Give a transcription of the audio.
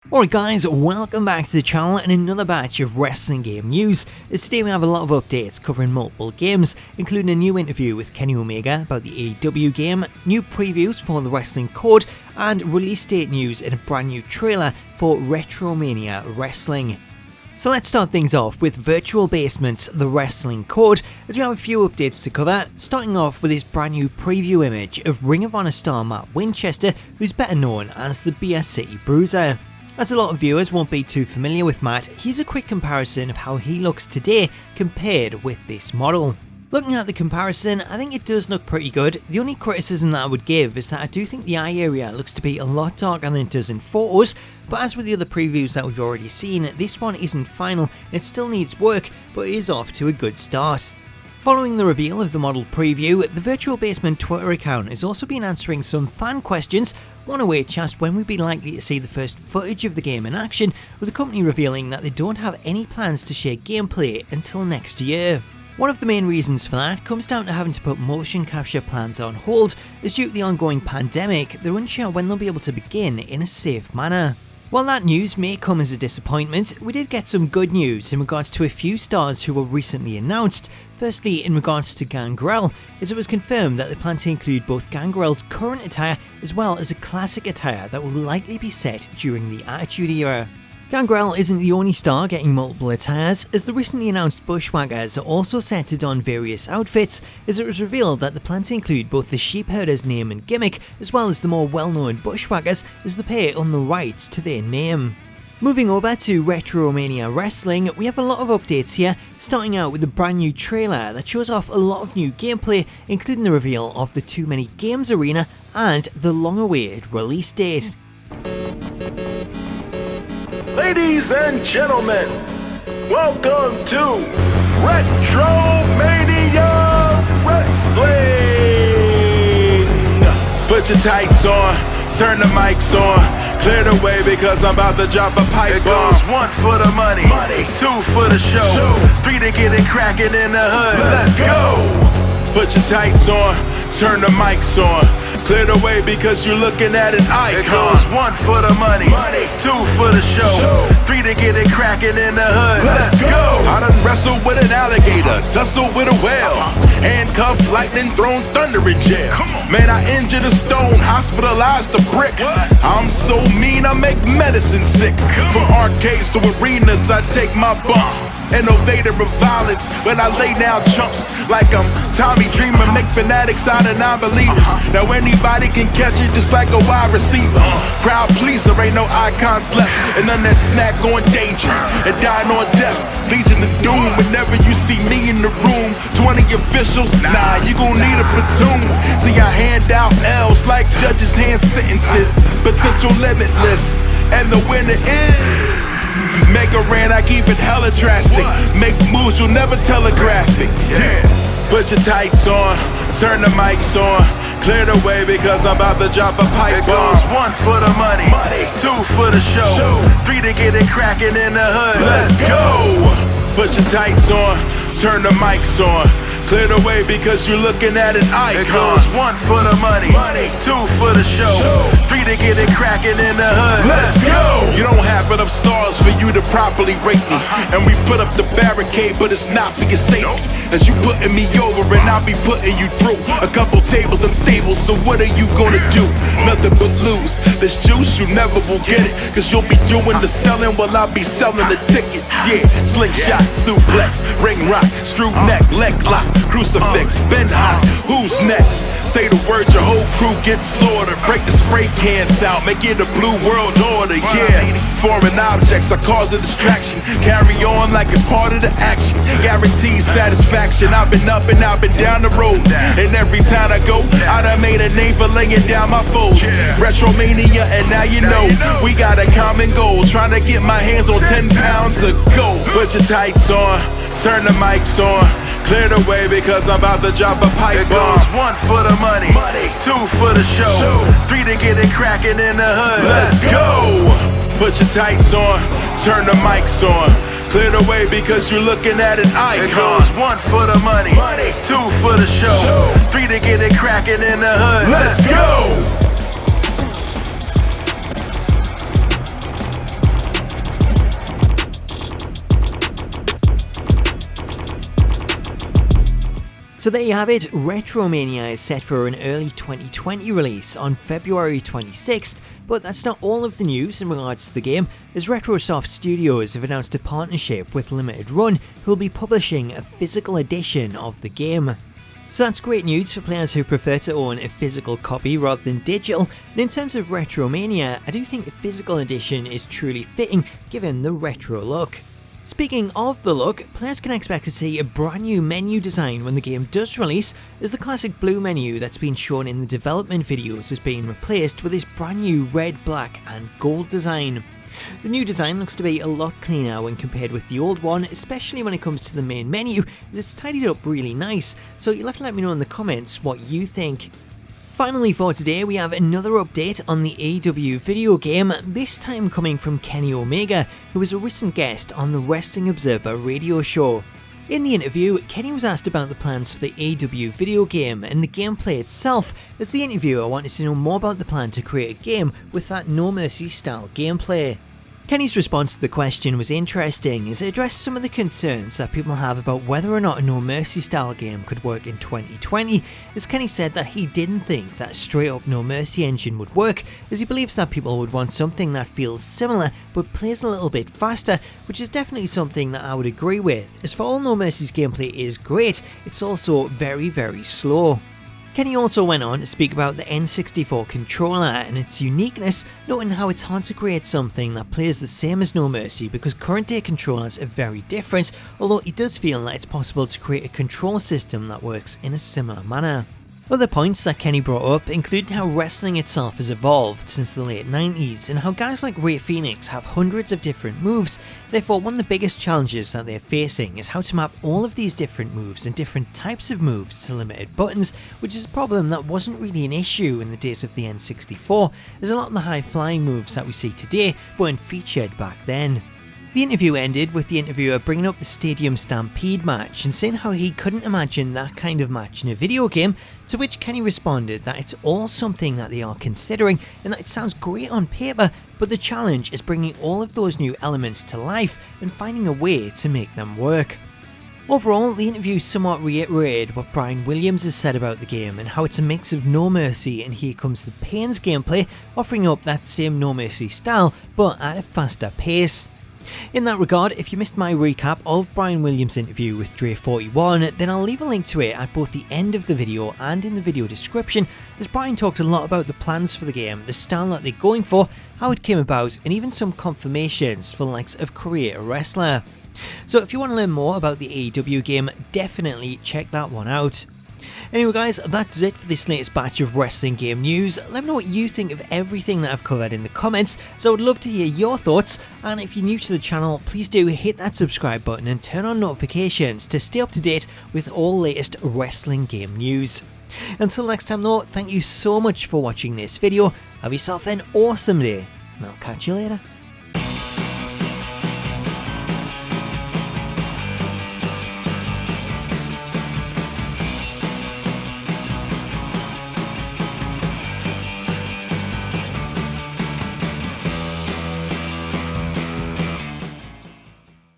Alright guys, welcome back to the channel and another batch of wrestling game news, as today we have a lot of updates covering multiple games, including a new interview with Kenny Omega about the AEW game, new previews for the Wrestling Code, and release date news and a brand new trailer for Retromania Wrestling. So let's start things off with Virtual Basement's The Wrestling Code, as we have a few updates to cover, starting off with this brand new preview image of Ring of Honor star Matt Winchester, who's better known as the Beer City Bruiser. As a lot of viewers won't be too familiar with Matt, here's a quick comparison of how he looks today compared with this model. Looking at the comparison, I think it does look pretty good. The only criticism that I would give is that I do think the eye area looks to be a lot darker than it does in photos, but as with the other previews that we've already seen, this one isn't final and it still needs work, but it is off to a good start. Following the reveal of the model preview, the Virtual Basement Twitter account has also been answering some fan questions, one of which asked when we'd be likely to see the first footage of the game in action, with the company revealing that they don't have any plans to share gameplay until next year. One of the main reasons for that comes down to having to put motion capture plans on hold, as due to the ongoing pandemic, they're unsure when they'll be able to begin in a safe manner. While that news may come as a disappointment, we did get some good news in regards to a few stars who were recently announced. Firstly, in regards to Gangrel, as it was confirmed that they plan to include both Gangrel's current attire as well as a classic attire that will likely be set during the Attitude Era. Gangrel isn't the only star getting multiple attires, as the recently announced Bushwhackers are also set to don various outfits, as it was revealed that they plan to include both the Sheepherder's name and gimmick, as well as the more well-known Bushwhackers, as the pair own the rights to their name. Moving over to Retromania Wrestling, we have a lot of updates here, starting out with a brand new trailer that shows off a lot of new gameplay, including the reveal of the Too Many Games Arena and the long-awaited release date. Ladies and gentlemen, welcome to Retromania Wrestling! Put your tights on, turn the mics on, clear the way because I'm about to drop a pipe bomb. It goes 1 for the money, 2 for the show, 3 to get it cracking in the hood. Let's go! Put your tights on, turn the mics on, clear the way because you're looking at an icon. It goes 1 for the money, 2 for the show, 3 to get it cracking in the hood. Let's go! I done wrestled with an alligator, tussled with a whale, handcuffed, lightning, thrown thunder in jail. Man, I injured a stone, hospitalized a brick. I'm so mean, I make medicine sick. From arcades to arenas, I take my bumps. Innovator of violence, when I lay down chumps like I'm Tommy Dreamer, make fanatics out of non-believers. Now anybody can catch it just like a wide receiver. Crowd pleaser, ain't no icons left, and none that snack on danger and dying on death. Legion of doom, whenever you see me in the room. 20 officials, nah, you gon' need a platoon. See, I hand out L's like judges hand sentences. Potential limitless, and the winner is make a rant, I keep it hella drastic. Make moves you'll never telegraphic. Yeah. Put your tights on, turn the mics on, clear the way because I'm about to drop a pipe bomb. It goes 1 for the money, 2 for the show, 3 to get it cracking in the hood. Let's go! Put your tights on, turn the mics on, clear the way because you're looking at an icon. It goes 1 for the money, 2 for the show, 3 to get it cracking in the hood. Let's go! You don't have enough stars for you to properly rate me, and we put up the barricade, but it's not for your safety. As you putting me over and I'll be putting you through a couple tables unstable, so what are you gonna do? Nothing but lose. This juice, you never will get it, cause you'll be doing the selling while I'll be selling the tickets. Yeah, slingshot, suplex, ring rock, screw neck, leg lock, crucifix, bend high. Who's next? Say the word, your whole crew gets slaughtered. Break the spray cans out, make it a blue world order. Yeah, foreign objects, I cause a distraction. Carry on like it's part of the action. Guaranteed satisfaction. I've been up and I've been down the road, and every time I go, I done made a name for laying down my foes. Retromania, and now you know we got a common goal. Trying to get my hands on 10 pounds of gold. Put your tights on, turn the mics on, clear the way because I'm about to drop a pipe bomb. It goes 1 for the money, 2 for the show, 3 to get it cracking in the hood. Let's go! Put your tights on, turn the mics on, clear the way because you're looking at an icon. It goes 1 for the money, 2 for the show, 3 to get it cracking in the hood. Let's go! So there you have it, Retromania is set for an early 2020 release on February 26th, but that's not all of the news in regards to the game, as Retrosoft Studios have announced a partnership with Limited Run, who will be publishing a physical edition of the game. So that's great news for players who prefer to own a physical copy rather than digital, and in terms of Retromania, I do think a physical edition is truly fitting given the retro look. Speaking of the look, players can expect to see a brand new menu design when the game does release, as the classic blue menu that's been shown in the development videos is being replaced with this brand new red, black and gold design. The new design looks to be a lot cleaner when compared with the old one, especially when it comes to the main menu, as it's tidied up really nice, so you'll have to let me know in the comments what you think. Finally for today, we have another update on the AEW video game, this time coming from Kenny Omega, who was a recent guest on the Wrestling Observer radio show. In the interview, Kenny was asked about the plans for the AEW video game and the gameplay itself, as the interviewer wanted to know more about the plan to create a game with that No Mercy style gameplay. Kenny's response to the question was interesting, as it addressed some of the concerns that people have about whether or not a No Mercy style game could work in 2020, as Kenny said that he didn't think that a straight up No Mercy engine would work, as he believes that people would want something that feels similar but plays a little bit faster, which is definitely something that I would agree with, as for all No Mercy's gameplay is great, it's also very slow. Kenny also went on to speak about the N64 controller and its uniqueness, noting how it's hard to create something that plays the same as No Mercy because current day controllers are very different, although he does feel that it's possible to create a control system that works in a similar manner. Other points that Kenny brought up included how wrestling itself has evolved since the late 90s and how guys like Ray Phoenix have hundreds of different moves, therefore one of the biggest challenges that they're facing is how to map all of these different moves and different types of moves to limited buttons, which is a problem that wasn't really an issue in the days of the N64, as a lot of the high flying moves that we see today weren't featured back then. The interview ended with the interviewer bringing up the Stadium Stampede match and saying how he couldn't imagine that kind of match in a video game, to which Kenny responded that it's all something that they are considering and that it sounds great on paper, but the challenge is bringing all of those new elements to life and finding a way to make them work. Overall, the interview somewhat reiterated what Brian Williams has said about the game and how it's a mix of No Mercy and Here Comes the Pain's gameplay, offering up that same No Mercy style but at a faster pace. In that regard, if you missed my recap of Brian Williams' interview with Dre41, then I'll leave a link to it at both the end of the video and in the video description, as Brian talks a lot about the plans for the game, the style that they're going for, how it came about, and even some confirmations for the likes of Career Wrestler. So if you want to learn more about the AEW game, definitely check that one out. Anyway guys, that's it for this latest batch of wrestling game news. Let me know what you think of everything that I've covered in the comments, so I would love to hear your thoughts, and if you're new to the channel, please do hit that subscribe button and turn on notifications to stay up to date with all latest wrestling game news. Until next time though, thank you so much for watching this video, have yourself an awesome day, and I'll catch you later.